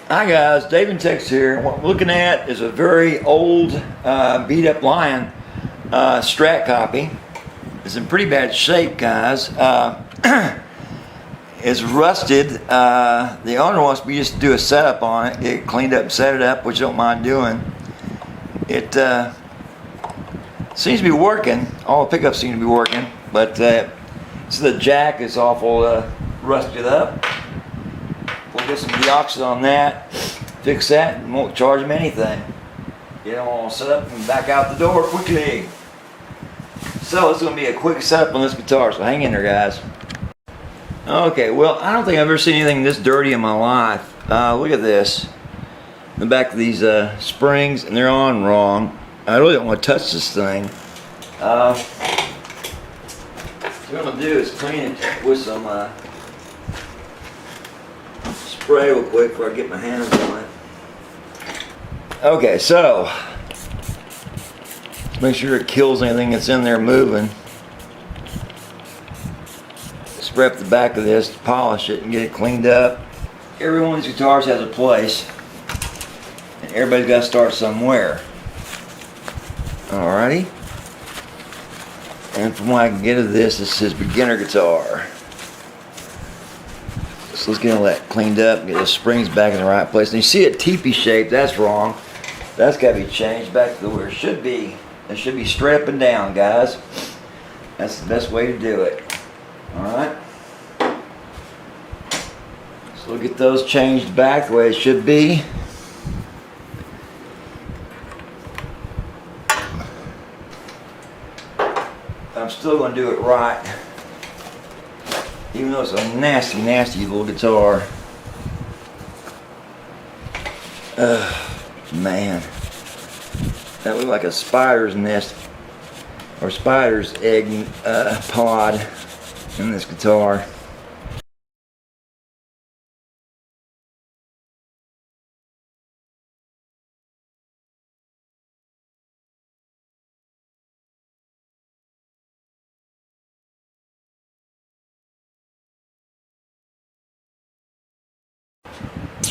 Hi guys, Dave and Tex here. What we're looking at is a very old beat up Lyon Strat copy. It's in pretty bad shape, guys. It's rusted. The owner wants me just to do a setup on it, get it cleaned up and set it up, which I don't mind doing. It seems to be working. All the pickups seem to be working, but so the jack is awful rusted up. We'll get some deoxit on that, fix that, and won't charge them anything. Get them all set up and back out the door quickly. So it's going to be a quick setup on this guitar, so hang in there, guys. Okay, well, I don't think I've ever seen anything this dirty in my life. Look at this. The back of these springs, and they're on wrong. I really don't want to touch this thing. What I'm going to do is clean it with some spray real quick before I get my hands on it. Okay, so make sure it kills anything that's in there moving. Spray up the back of this to polish it and get it cleaned up. Every one of these guitars has a place, and everybody's got to start somewhere. Alrighty. And from what I can get of this, this is beginner guitar. So let's get all that cleaned up, get the springs back in the right place. And you see it teepee shaped, that's wrong. That's got to be changed back to where it should be. It should be straight up and down, guys. That's the best way to do it. Alright. So we'll get those changed back the way it should be. I'm still going to do it right. Even though it's a nasty, nasty little guitar. Man. That looked like a spider's nest or spider's egg pod in this guitar.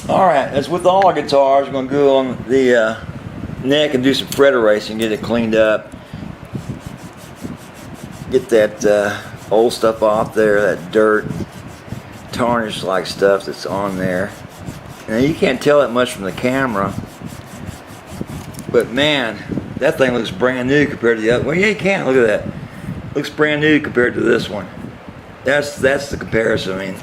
Alright, as with all our guitars, we're going to go on the neck and do some fret erasing, get it cleaned up. Get that old stuff off there, that dirt, tarnish like stuff that's on there. Now you can't tell that much from the camera, but man, that thing looks brand new compared to the other. Well, yeah, you can't. Look at that. Looks brand new compared to this one. That's the comparison. I mean,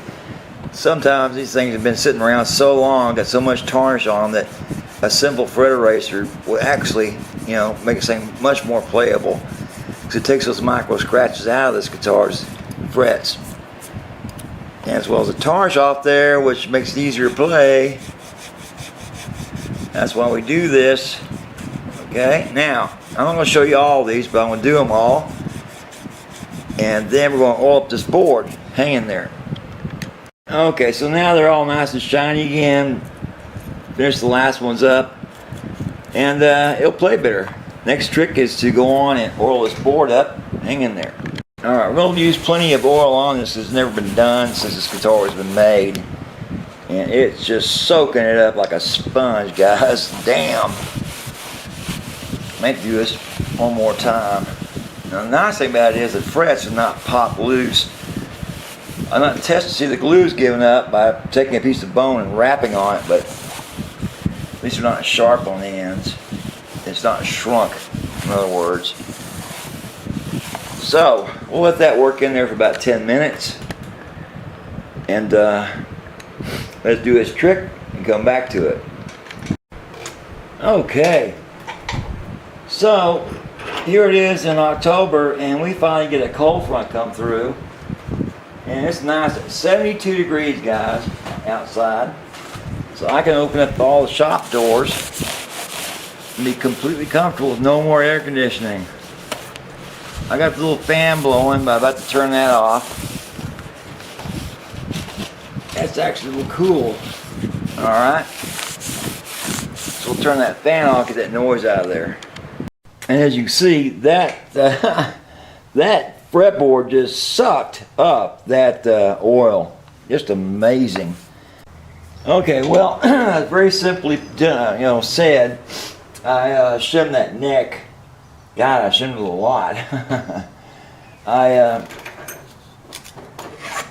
sometimes these things have been sitting around so long, got so much tarnish on them, that a simple fret eraser will actually, you know, make it seem much more playable, because it takes those micro scratches out of this guitar's frets, and as well as the tarnish off there, which makes it easier to play. That's why we do this. Okay, now I'm not going to show you all these, but I'm going to do them all, and then we're going to oil up this board. Hang in there. Okay, so now they're all nice and shiny again. Finish the last ones up, and it'll play better. Next trick is to go on and oil this board up. Hang in there. Alright, we're going to use plenty of oil on this. It's never been done since this guitar has been made, and it's just soaking it up like a sponge, guys. Damn. Make do this one more time. Now, the nice thing about it is the frets are not pop loose. I'm not testing to see the glue's giving up by taking a piece of bone and wrapping on it, but at least they're not sharp on the ends. It's not shrunk, in other words. So we'll let that work in there for about 10 minutes, and let's do this trick and come back to it. Okay, so here it is in October, and we finally get a cold front come through. And it's nice at 72 degrees, guys, outside. So I can open up all the shop doors and be completely comfortable with no more air conditioning. I got the little fan blowing, but I'm about to turn that off. That's actually a little cool. Alright. So we'll turn that fan off, get that noise out of there. And as you can see, that that fretboard just sucked up that oil. Just amazing. Okay, well, very simply said, I shimmed that neck. God, I shimmed it a lot. I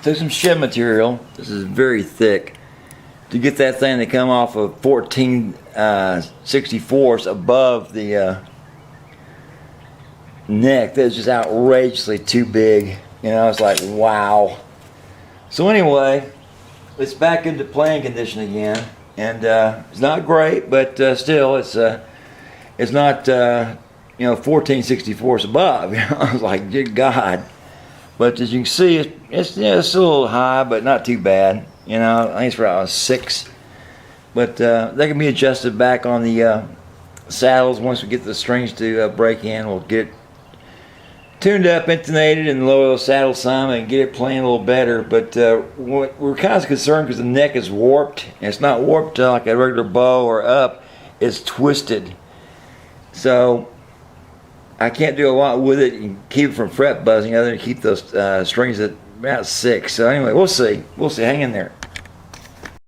took some shim material. This is very thick to get that thing to come off of 14/64 above the neck. That's just outrageously too big. You know, it's like wow. So anyway, it's back into playing condition again, and it's not great, but still, it's not 14/64 above. I was like, good God. But as you can see, it's a little high, but not too bad. You know, I think it's around 6. But they can be adjusted back on the saddles once we get the strings to break in. We'll get tuned up, intonated, and lower the saddle some and get it playing a little better. But we're kind of concerned because the neck is warped. And it's not warped like a regular bow or up. It's twisted. So I can't do a lot with it and keep it from fret buzzing other than keep those strings at about 6. So anyway, we'll see. We'll see. Hang in there.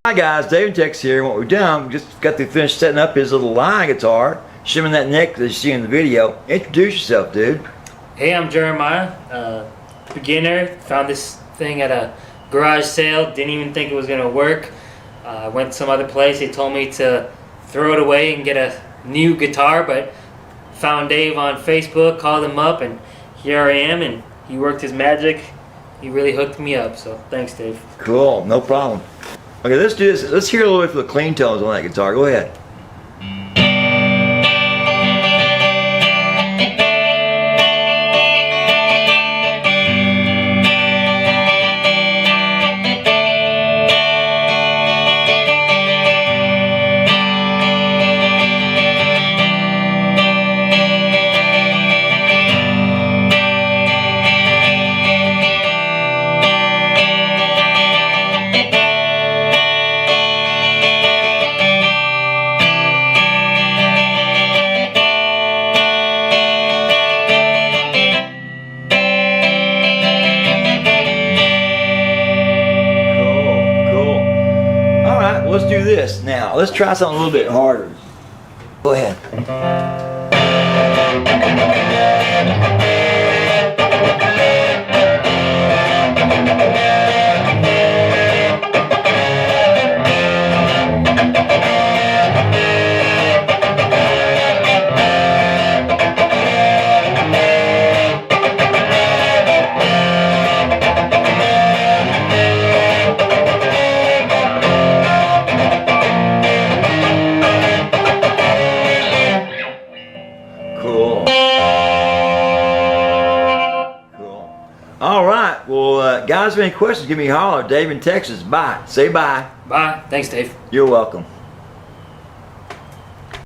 Hi guys, Dave and Tex here. What we've done, we just got to finish setting up his little Lyon guitar, shimming that neck that you see in the video. Introduce yourself, dude. Hey, I'm Jeremiah, beginner. Found this thing at a garage sale. Didn't even think it was gonna work. Went some other place. They told me to throw it away and get a new guitar, but found Dave on Facebook, called him up, and here I am. And he worked his magic. He really hooked me up. So thanks, Dave. Cool, no problem. Okay, let's do this. Let's hear a little bit for the clean tones on that guitar. Go ahead. Let's do this now. Let's try something a little bit harder. Go ahead. Cool. Cool. All right. Well, guys, if any questions, give me a holler. Dave in Texas. Bye. Say bye. Bye. Thanks, Dave. You're welcome.